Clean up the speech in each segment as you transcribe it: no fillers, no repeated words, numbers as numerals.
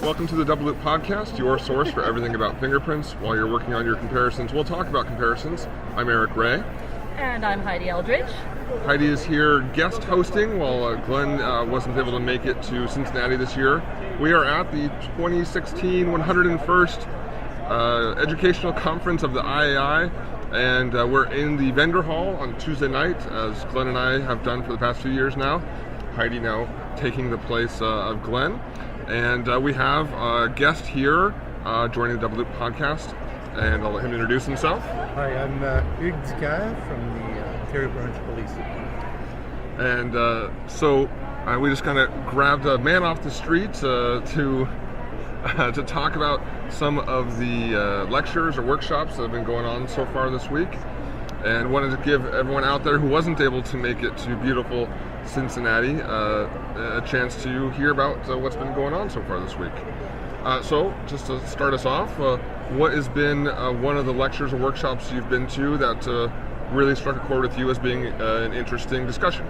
Welcome to the Double Loop Podcast, your source for everything about fingerprints while you're working on your comparisons. We'll talk about comparisons. I'm Eric Ray. And I'm Heidi Eldridge. Heidi is here guest hosting while Glenn wasn't able to make it to Cincinnati this year. We are at the 2016 101st Educational Conference of the IAI, and we're in the vendor hall on Tuesday night, as Glenn and I have done for the past few years now. Heidi now taking the place of Glenn. And we have a guest here joining the Double Loop Podcast, and I'll let him introduce himself. Hi, I'm Hughes Dicaire from the Ontario Provincial Police. And so we just kind of grabbed a man off the street to talk about some of the lectures or workshops that have been going on so far this week, and wanted to give everyone out there who wasn't able to make it to beautiful Cincinnati a chance to hear about what's been going on so far this week. So just to start us off, what has been one of the lectures or workshops you've been to that really struck a chord with you as being an interesting discussion?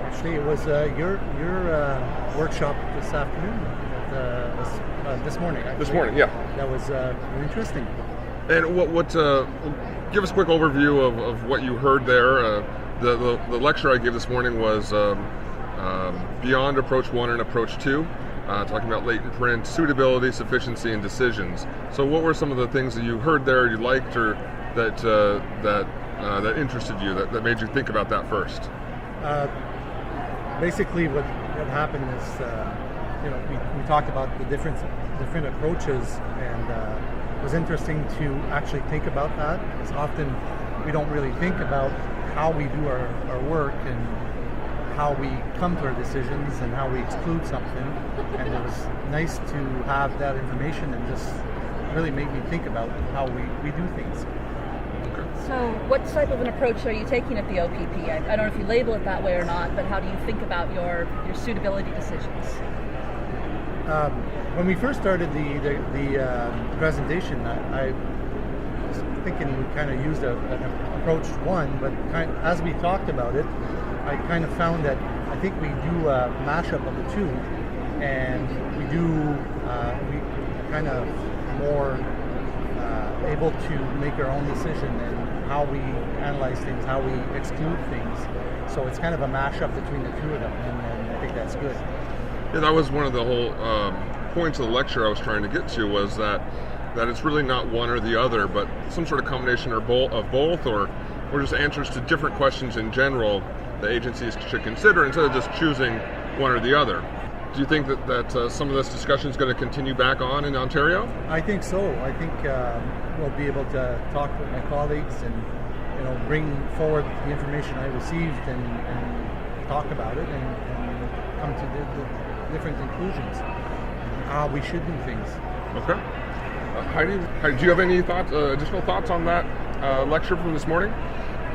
Actually, it was your workshop this afternoon, this morning. Actually. This morning, yeah. That was interesting. And what give us a quick overview of what you heard there. The lecture I gave this morning was Beyond Approach 1 and Approach 2, talking about latent print, suitability, sufficiency, and decisions. So what were some of the things that you heard there you liked, or that interested you, that made you think about that first? Basically what happened is, we talked about the different approaches, and it was interesting to actually think about that, because often we don't really think about how we do our work and how we come to our decisions and how we exclude something. And it was nice to have that information and just really made me think about how we do things. So what type of an approach are you taking at the OPP? I don't know if you label it that way or not, but how do you think about your suitability decisions? When we first started the presentation, I was thinking we kind of used an approach 1, but as we talked about it, I kind of found that I think we do a mashup of the two, and we kind of more able to make our own decision and how we analyze things, how we exclude things. So it's kind of a mashup between the two of them, and I think that's good. Yeah, that was one of the whole points of the lecture I was trying to get to, was that it's really not one or the other, but some sort of combination of both, or just answers to different questions in general that agencies should consider instead of just choosing one or the other. Do you think that some of this discussion is going to continue back on in Ontario? I think so. I think we'll be able to talk with my colleagues and bring forward the information I received and talk about it and come to the different conclusions how we should do things. Okay. Heidi, do you have any additional thoughts on that lecture from this morning?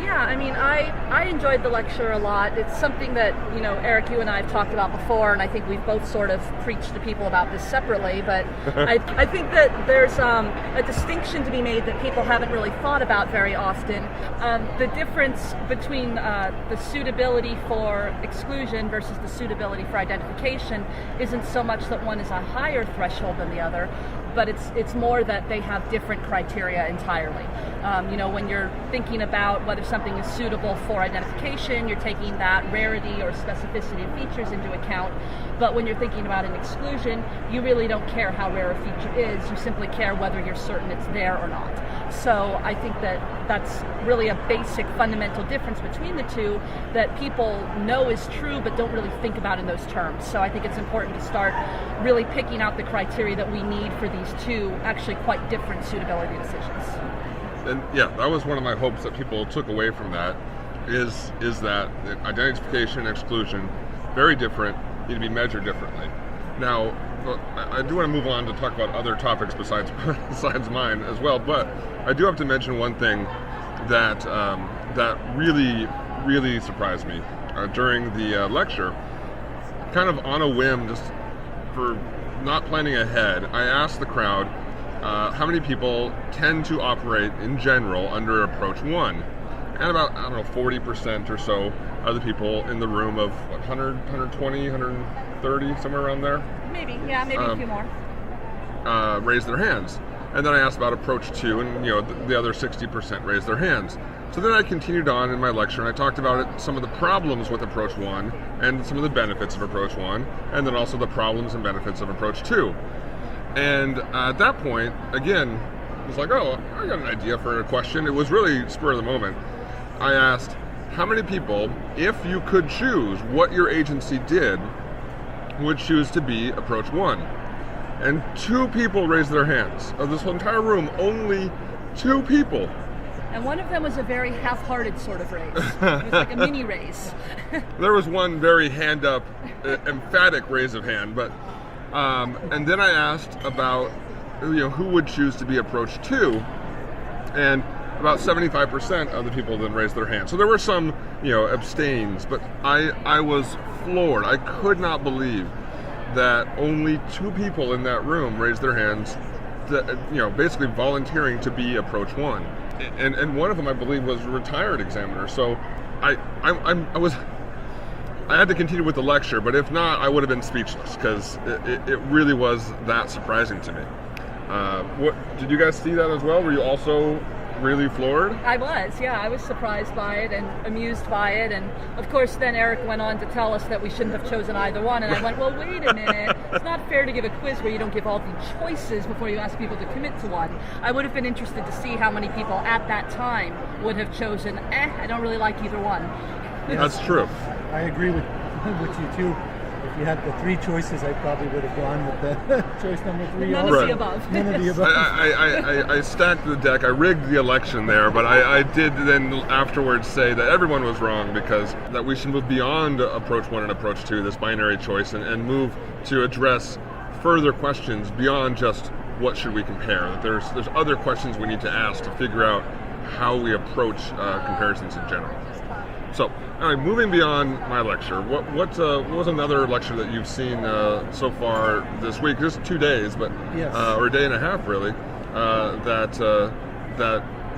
Yeah, I mean, I enjoyed the lecture a lot. It's something that, Eric, you and I have talked about before, and I think we've both sort of preached to people about this separately, but I think that there's a distinction to be made that people haven't really thought about very often. The difference between the suitability for exclusion versus the suitability for identification isn't so much that one is a higher threshold than the other, but it's more that they have different criteria entirely. When you're thinking about whether something is suitable for identification, you're taking that rarity or specificity of features into account. But when you're thinking about an exclusion, you really don't care how rare a feature is. You simply care whether you're certain it's there or not. So I think that that's really a basic fundamental difference between the two that people know is true but don't really think about in those terms. So I think it's important to start really picking out the criteria that we need for these two actually quite different suitability decisions. And yeah, that was one of my hopes that people took away from that, is that identification and exclusion, very different, need to be measured differently. Now, I do want to move on to talk about other topics besides mine as well, but I do have to mention one thing that really, really surprised me during the lecture. Kind of on a whim, just for not planning ahead, I asked the crowd how many people tend to operate in general under Approach 1. And about, 40% or so of the people in the room of 100, 120, 130, somewhere around there. Maybe a few more. raised their hands. And then I asked about approach 2, and the other 60% raised their hands. So then I continued on in my lecture, and I talked about some of the problems with approach 1 and some of the benefits of approach 1, and then also the problems and benefits of approach 2. And at that point, again, I was like, oh, I got an idea for a question. It was really spur of the moment. I asked, how many people, if you could choose what your agency did, would choose to be approach 1? And 2 people raised their hands. Of this whole entire room, only 2 people. And one of them was a very half-hearted sort of raise. It was like a mini raise. There was one very hand-up, emphatic raise of hand, but and then I asked about who would choose to be approach 2, and about 75% of the people then raised their hand. So there were some abstains, but I was floored. I could not believe that only 2 people in that room raised their hands, basically volunteering to be approach 1. And one of them, I believe, was a retired examiner. So I had to continue with the lecture, but if not, I would have been speechless, because it really was that surprising to me. What did you guys see that as well? Were you also really floored? I was surprised by it and amused by it, and of course then Eric went on to tell us that we shouldn't have chosen either one, and I went, well, wait a minute, it's not fair to give a quiz where you don't give all the choices before you ask people to commit to one. I would have been interested to see how many people at that time would have chosen, I don't really like either one. That's true. I agree with you too. If you had the 3 choices, I probably would have gone with the choice number 3. None of the above. None of the above. I stacked the deck. I rigged the election there, but I did then afterwards say that everyone was wrong, because that we should move beyond approach 1 and approach 2, this binary choice, and move to address further questions beyond just what should we compare. That there's other questions we need to ask to figure out how we approach comparisons in general. So, all right, moving beyond my lecture, what was another lecture that you've seen so far this week? Just 2 days, but yes. Or a day and a half, really. That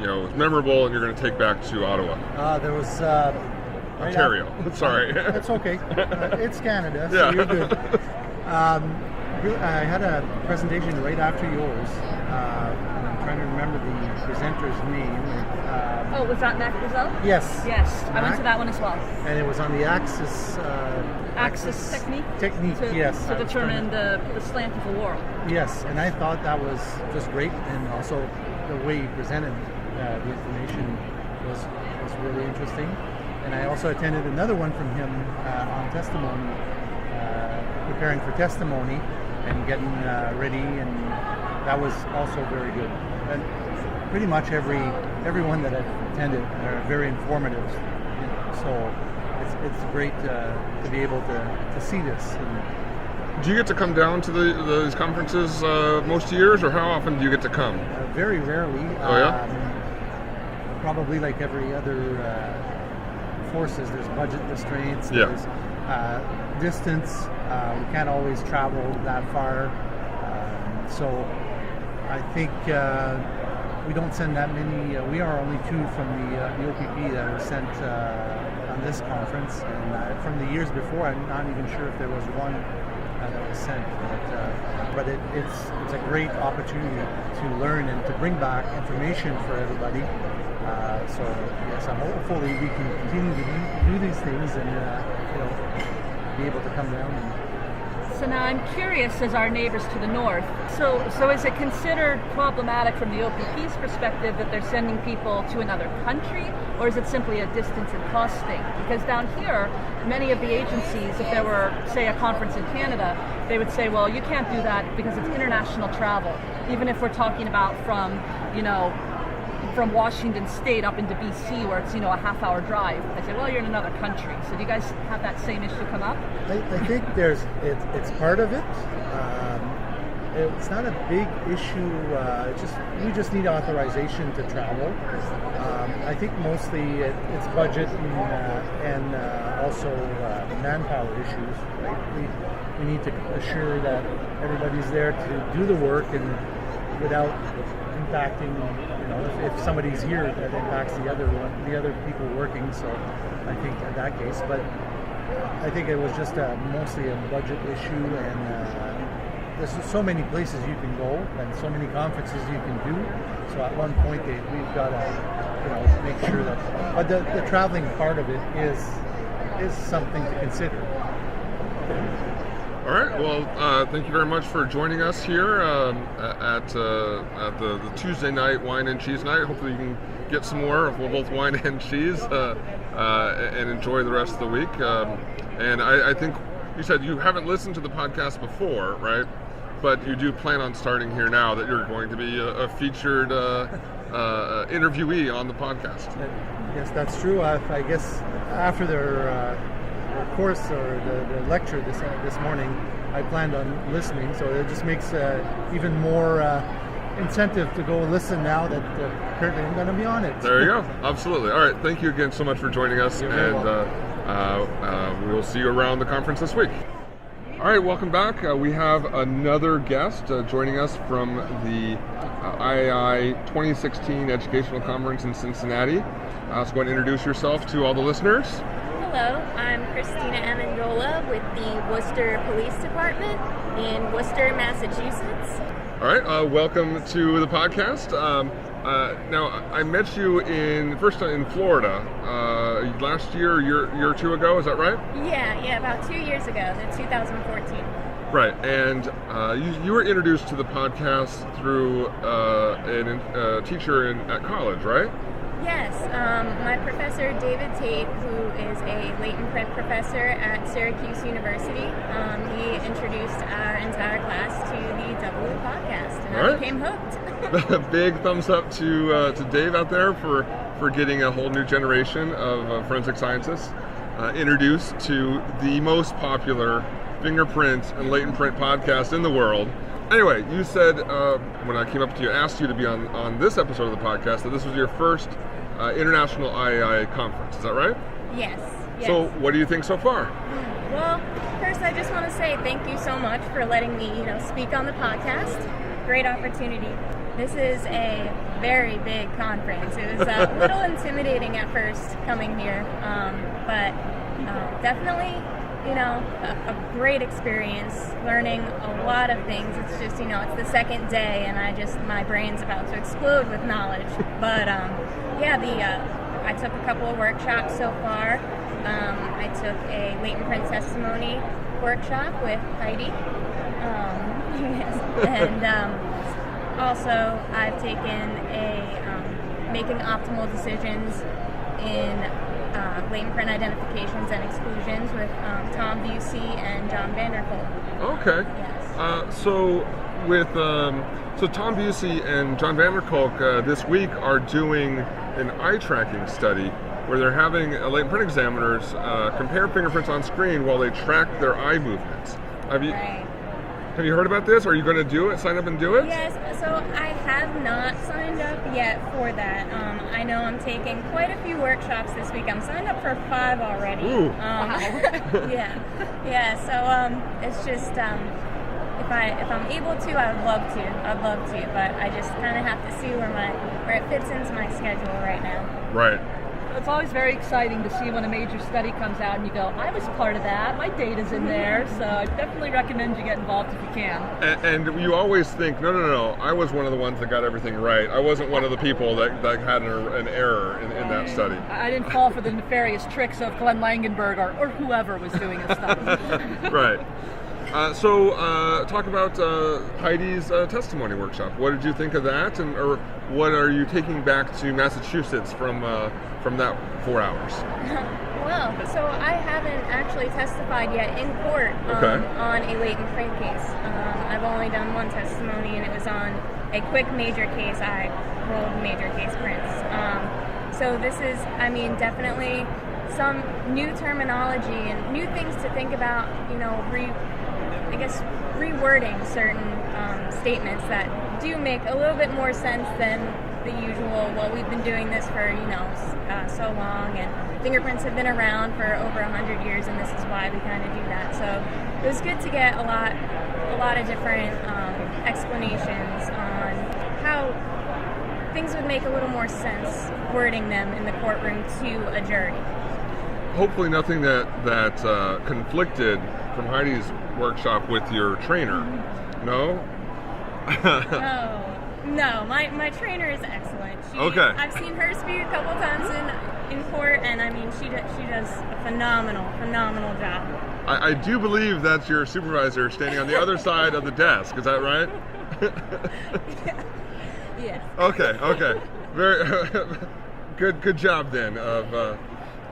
is memorable, and you're going to take back to Ottawa. There was Ontario. Sorry. That's okay. It's Canada, so Yeah. you're good. I had a presentation right after yours. And I'm trying to remember the presenter's name. Was that Mac Brazil? Yes. Yes, I went to that one as well. And it was on the axis technique? Technique, yes. To determine the slant of the world. Yes, and I thought that was just great, and also the way he presented the information was really interesting. And I also attended another one from him on testimony, preparing for testimony and getting ready, and that was also very good. And pretty much everyone that I've attended are very informative, so it's great to be able to see this. And do you get to come down to these conferences most years, or how often do you get to come? Very rarely. Oh, yeah? Probably like every other forces, there's budget restraints, there's distance, we can't always travel that far, so I think we don't send that many. We are only 2 from the OPP that were sent on this conference, and from the years before, I'm not even sure if there was one that was sent. But it's a great opportunity to learn and to bring back information for everybody. So yes, hopefully we can continue to do these things and be able to come down. So now I'm curious, as our neighbors to the north, so is it considered problematic from the OPP's perspective that they're sending people to another country, or is it simply a distance and cost thing? Because down here, many of the agencies, if there were, say, a conference in Canada, they would say, well, you can't do that because it's international travel, even if we're talking about from Washington State up into BC, where it's a half-hour drive. I say, well, you're in another country. So do you guys have that same issue come up? I think it's part of it. It's not a big issue. We just need authorization to travel. I think mostly it's budget and also manpower issues. Right? We need to assure that everybody's there to do the work and without impacting. If somebody's here, that impacts the other people working. So I think in that case, but I think it was just mostly a budget issue, and there's so many places you can go and so many conferences you can do. So at one point we've got to make sure that. But the traveling part of it is something to consider. All right. Well, thank you very much for joining us here at the Tuesday night wine and cheese night. Hopefully, you can get some more of both wine and cheese and enjoy the rest of the week. And I think you said you haven't listened to the podcast before, right? But you do plan on starting here now that you're going to be a featured interviewee on the podcast. Yes, that's true. I guess after their course or the lecture this morning, I planned on listening, so it just makes even more incentive to go listen now that apparently I'm going to be on it. There you go. Absolutely. All right. Thank you again so much for joining us, and we will see you around the conference this week. All right, welcome back. We have another guest joining us from the IAI 2016 Educational Conference in Cincinnati. So go ahead and introduce yourself to all the listeners. Hello, I'm Christina Amendola with the Worcester Police Department in Worcester, Massachusetts. All right, welcome to the podcast. Now, I met you first in Florida last year, a year or two ago. Is that right? Yeah, about 2 years ago, in 2014. Right, and you were introduced to the podcast through a teacher at college, right? Yes, my professor David Tate, who is a latent print professor at Syracuse University, he introduced our entire class to the W podcast, and I became hooked. Big thumbs up to Dave out there for getting a whole new generation of forensic scientists introduced to the most popular fingerprint and latent print podcast in the world. Anyway, you said when I came up to you, asked you to be on this episode of the podcast, that this was your first international IAI conference. Is that right? Yes. So, what do you think so far? Well, first I just want to say thank you so much for letting me, speak on the podcast. Great opportunity. This is a very big conference. It was a little intimidating at first coming here, but definitely, a great experience, learning a lot of things. It's just, it's the second day and my brain's about to explode with knowledge. But I took a couple of workshops so far. I took a latent print testimony workshop with Heidi. And also I've taken a making optimal decisions in latent print identifications and exclusions with Tom Busey and John Vanderkolk. Okay. Yes. So Tom Busey and John Vanderkolk this week are doing an eye tracking study where they're having latent print examiners compare fingerprints on screen while they track their eye movements. Have you heard about this? Are you going to do it? Sign up and do it? Yes, so I have not signed up yet for that. I know I'm taking quite a few workshops this week. I'm signed up for 5 already. Ooh. Yeah. So it's just if I'm able to, I'd love to. But I just kind of have to see where it fits into my schedule right now. Right. It's always very exciting to see when a major study comes out and you go, I was part of that, my data's in there, so I definitely recommend you get involved if you can. And you always think, no, I was one of the ones that got everything right. I wasn't one of the people that had an error in that study. I didn't fall for the nefarious tricks of Glenn Langenburg or whoever was doing this study. Right. So talk about Heidi's testimony workshop. What did you think of that, or what are you taking back to Massachusetts from that 4 hours? Well, so I haven't actually testified yet in court on a latent print case. I've only done one testimony, and it was on a quick major case. I rolled major case prints. So this is, definitely some new terminology and new things to think about, rewording certain statements that do make a little bit more sense than the usual, well, we've been doing this for, so long, and fingerprints have been around for over 100 years, and this is why we kind of do that. So it was good to get a lot of different explanations on how things would make a little more sense wording them in the courtroom to a jury. Hopefully nothing that conflicted from Heidi's workshop with your trainer. No? No, my trainer is excellent. Okay. I've seen her speak a couple times in court, and I mean, she does a phenomenal job. I do believe that's your supervisor standing on the other side of the desk. Is that right? Yes. Okay. Very good job then.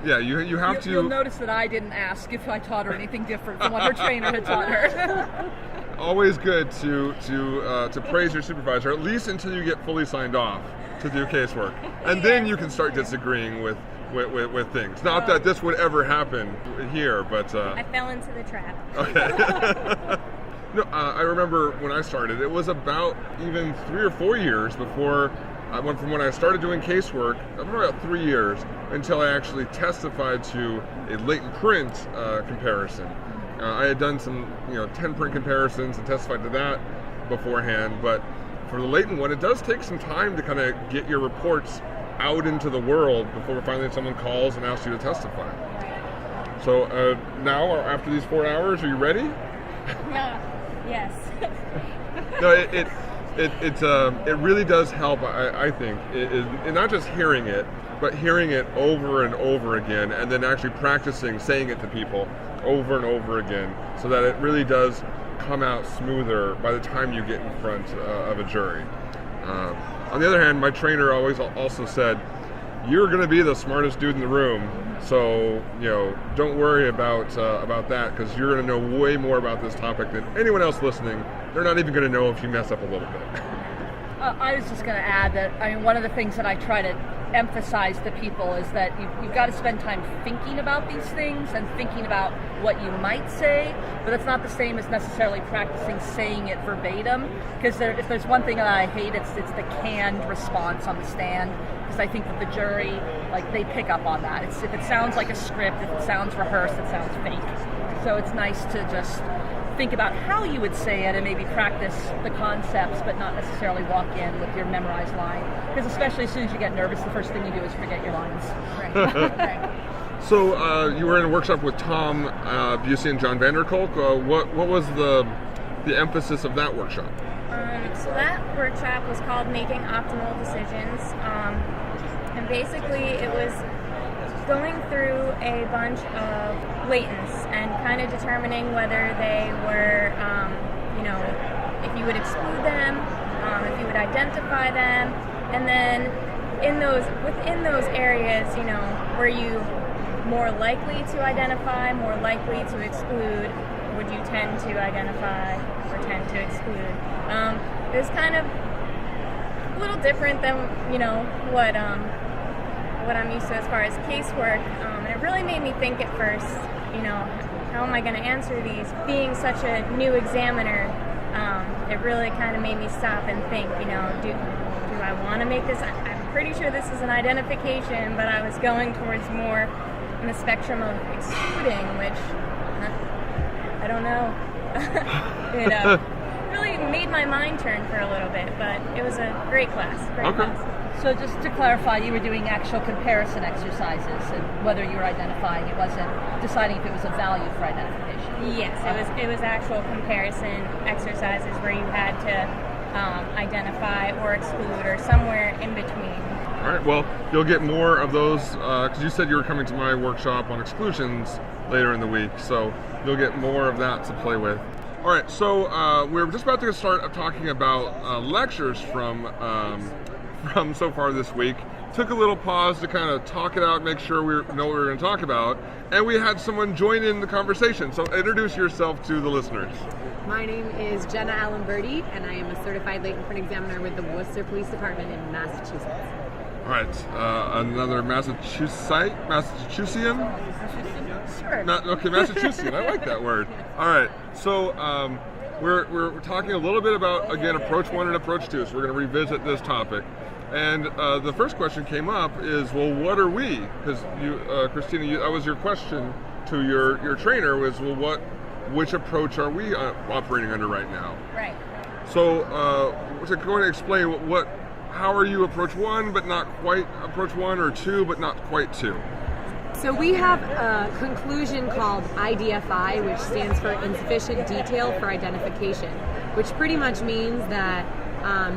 You have to. You'll notice that I didn't ask if I taught her anything different from what her trainer had taught her. Always good to praise your supervisor, at least until you get fully signed off to do casework, and then you can start disagreeing with things. Not that this would ever happen here, but I fell into the trap. Okay. No, I remember when I started, it was about even 3 or 4 years before I went from when I started doing casework, about 3 years, until I actually testified to a latent print comparison. I had done some 10 print comparisons and testified to that beforehand, but for the latent one, it does take some time to kind of get your reports out into the world before finally someone calls and asks you to testify. So now, after these 4 hours, are you ready? Yes. No, it really does help. I think it not just hearing it, but hearing it over and over again, and then actually practicing saying it to people over and over again, so that it really does come out smoother by the time you get in front of a jury. On the other hand, my trainer always also said, "You're going to be the smartest dude in the room, so don't worry about that, because you're going to know way more about this topic than anyone else listening. They're not even going to know if you mess up a little bit." I was just going to add that one of the things that I try to emphasize to people is that you've got to spend time thinking about these things and thinking about what you might say, but it's not the same as necessarily practicing saying it verbatim, because if there's one thing that I hate, it's the canned response on the stand, because I think that the jury, they pick up on that. If it sounds like a script, if it sounds rehearsed, it sounds fake. So it's nice to just think about how you would say it and maybe practice the concepts, but not necessarily walk in with your memorized line, because especially as soon as you get nervous, the first thing you do is forget your lines. Right. So you were in a workshop with Tom Busey and John Vanderkolk. What was the emphasis of that workshop? So that workshop was called Making Optimal Decisions, and basically it was going through a bunch of latents and kind of determining whether they were, if you would exclude them, if you would identify them, and then within those areas, were you more likely to identify, more likely to exclude, or would you tend to identify or tend to exclude? It was kind of a little different than what I'm used to as far as casework, and it really made me think at first, how am I going to answer these? Being such a new examiner, it really kind of made me stop and think, do I want to make this? I'm pretty sure this is an identification, but I was going towards more in the spectrum of excluding, which I don't know. It really made my mind turn for a little bit, but it was a great class. So just to clarify, you were doing actual comparison exercises, and whether you were identifying, it wasn't deciding if it was a value for identification. Yes, it was actual comparison exercises where you had to identify or exclude or somewhere in between. All right, well, you'll get more of those, because you said you were coming to my workshop on exclusions later in the week, so you'll get more of that to play with. All right, so we're just about to start talking about lectures from so far this week. Took a little pause to kind of talk it out, make sure we know what we were going to talk about, and we had someone join in the conversation. So introduce yourself to the listeners. My name is Jenna Alimberti, and I am a certified latent print examiner with the Worcester Police Department in Massachusetts. All right, another Massachusettsian? Sure. Massachusettsian. I like that word. All right, so we're talking a little bit about, again, approach 1 and approach 2, so we're going to revisit this topic. And the first question came up is, well, what are we? Because you, Christina, that was your question to your trainer, was, well, which approach are we operating under right now? Right. So to go ahead and explain how are you approach 1 but not quite approach 1, or 2 but not quite 2? So we have a conclusion called IDFI, which stands for insufficient detail for identification. which pretty much means that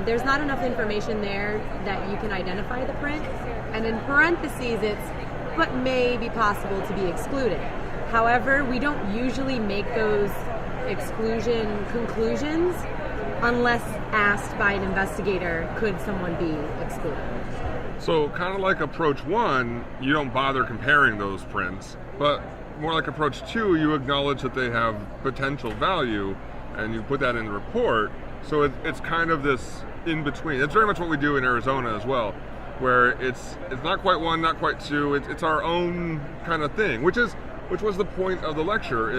there's not enough information there that you can identify the print. And in parentheses, it's but may be possible to be excluded. However, we don't usually make those exclusion conclusions unless asked by an investigator, could someone be excluded? So kind of like approach 1, you don't bother comparing those prints, but more like approach 2, you acknowledge that they have potential value and you put that in the report. So it's kind of this in between. It's very much what we do in Arizona as well, where it's not quite 1, not quite 2. It's our own kind of thing, which was the point of the lecture.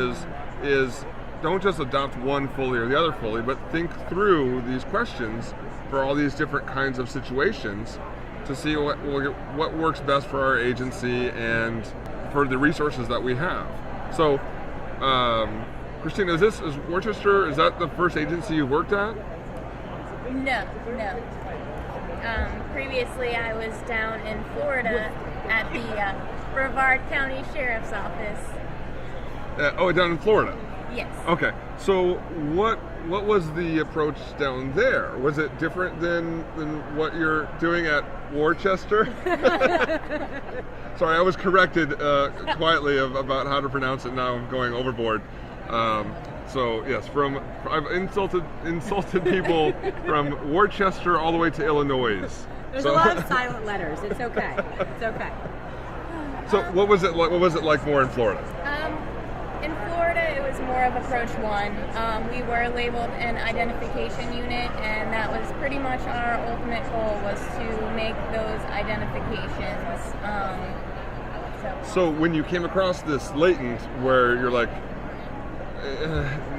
Is don't just adopt one fully or the other fully, but think through these questions for all these different kinds of situations to see what works best for our agency and for the resources that we have. So, Christina, is Worcester, is that the first agency you worked at? No. Previously, I was down in Florida at the Brevard County Sheriff's Office. Down in Florida? Yes. Okay. So what was the approach down there? Was it different than what you're doing at Worcester? Sorry, I was corrected quietly about how to pronounce it. Now I'm going overboard. So yes, I've insulted people from Worcester all the way to Illinois. There's a lot of silent letters. It's okay. It's okay. So what was it like? What was it like more in Florida? In Florida, it was more of approach 1. We were labeled an identification unit, and that was pretty much our ultimate goal, was to make those identifications. So when you came across this latent, where you're like,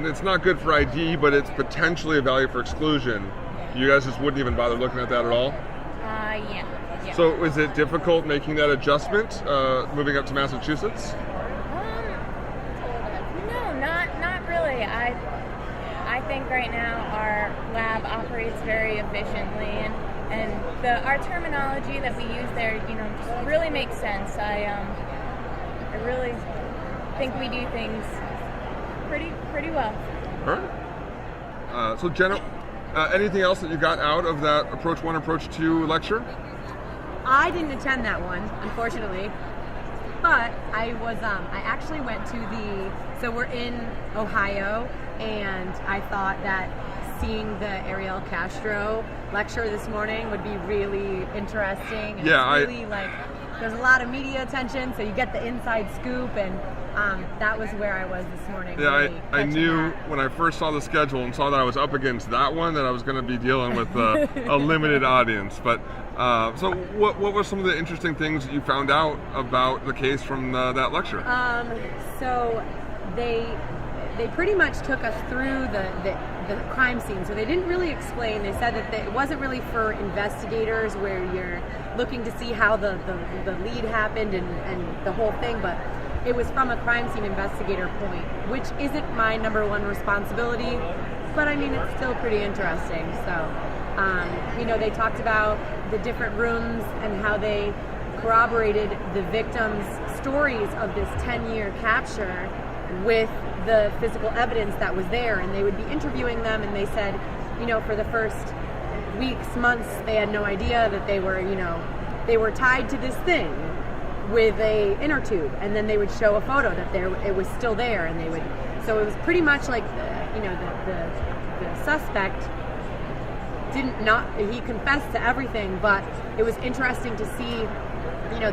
it's not good for ID, but it's potentially a value for exclusion, you guys just wouldn't even bother looking at that at all? Yeah. So is it difficult making that adjustment, moving up to Massachusetts? No, not really. I think right now our lab operates very efficiently, and our terminology that we use there, just really makes sense. I really think we do things pretty well. All right. So Jenna, anything else that you got out of that approach 1, approach 2 lecture? I didn't attend that one, unfortunately, but I actually went to so we're in Ohio, and I thought that seeing the Ariel Castro lecture this morning would be really interesting. And yeah, it's really there's a lot of media attention, so you get the inside scoop, and that was where I was this morning. Yeah, really I knew that. when I first saw the schedule and saw that I was up against that one that I was going to be dealing with a limited audience. But so what were some of the interesting things that you found out about the case from that lecture? So they pretty much took us through the crime scene. So they didn't really explain. They said that it wasn't really for investigators where you're looking to see how the lead happened and the whole thing, but it was from a crime scene investigator point, which isn't my number 1 responsibility, but I mean, it's still pretty interesting. So, they talked about the different rooms and how they corroborated the victims' stories of this 10-year capture with the physical evidence that was there, and they would be interviewing them, and they said, for the first weeks, months, they had no idea that they were tied to this thing with a inner tube, and then they would show a photo that it was still there, and so it was pretty much like the suspect he confessed to everything, but it was interesting to see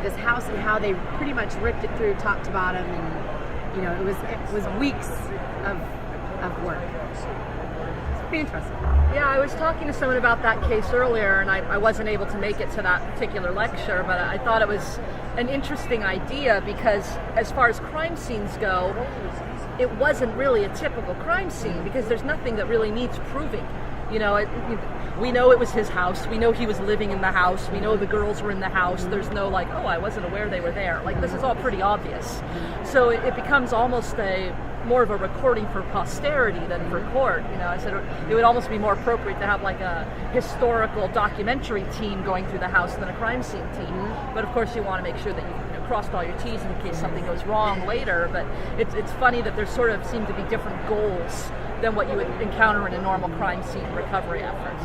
this house and how they pretty much ripped it through top to bottom, and it was weeks of work. It's pretty interesting. Yeah, I was talking to someone about that case earlier, and I wasn't able to make it to that particular lecture, but I thought it was an interesting idea because as far as crime scenes go, it wasn't really a typical crime scene because there's nothing that really needs proving. We know it was his house. We know he was living in the house. We know the girls were in the house. There's no I wasn't aware they were there. This is all pretty obvious. So it becomes almost more of a recording for posterity than for court. I said it would almost be more appropriate to have a historical documentary team going through the house than a crime scene team. But of course you want to make sure that you crossed all your T's in case something goes wrong later. But it's funny that there sort of seem to be different goals than what you would encounter in a normal crime scene recovery effort.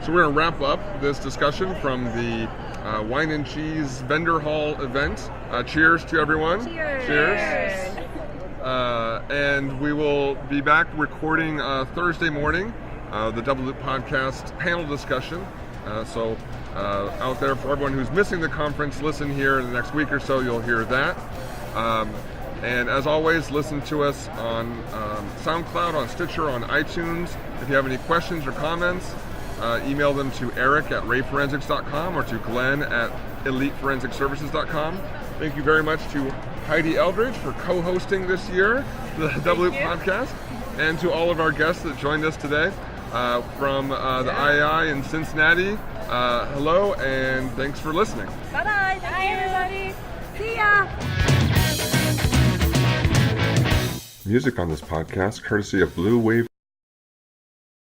So we're going to wrap up this discussion from the Wine and Cheese Vendor Hall event. Cheers to everyone. Cheers. And we will be back recording Thursday morning the Double Loop Podcast panel discussion. So out there for everyone who's missing the conference, listen here in the next week or so, you'll hear that. And as always, listen to us on SoundCloud, on Stitcher, on iTunes. If you have any questions or comments, email them to eric@rayforensics.com or to glenn@eliteforensicservices.com. Thank you very much to Heidi Eldridge for co-hosting this year, the Double Loop Podcast, and to all of our guests that joined us today from the IAI in Cincinnati. Hello, and thanks for listening. Bye-bye. Bye, everybody. See ya! Music on this podcast courtesy of Blue Wave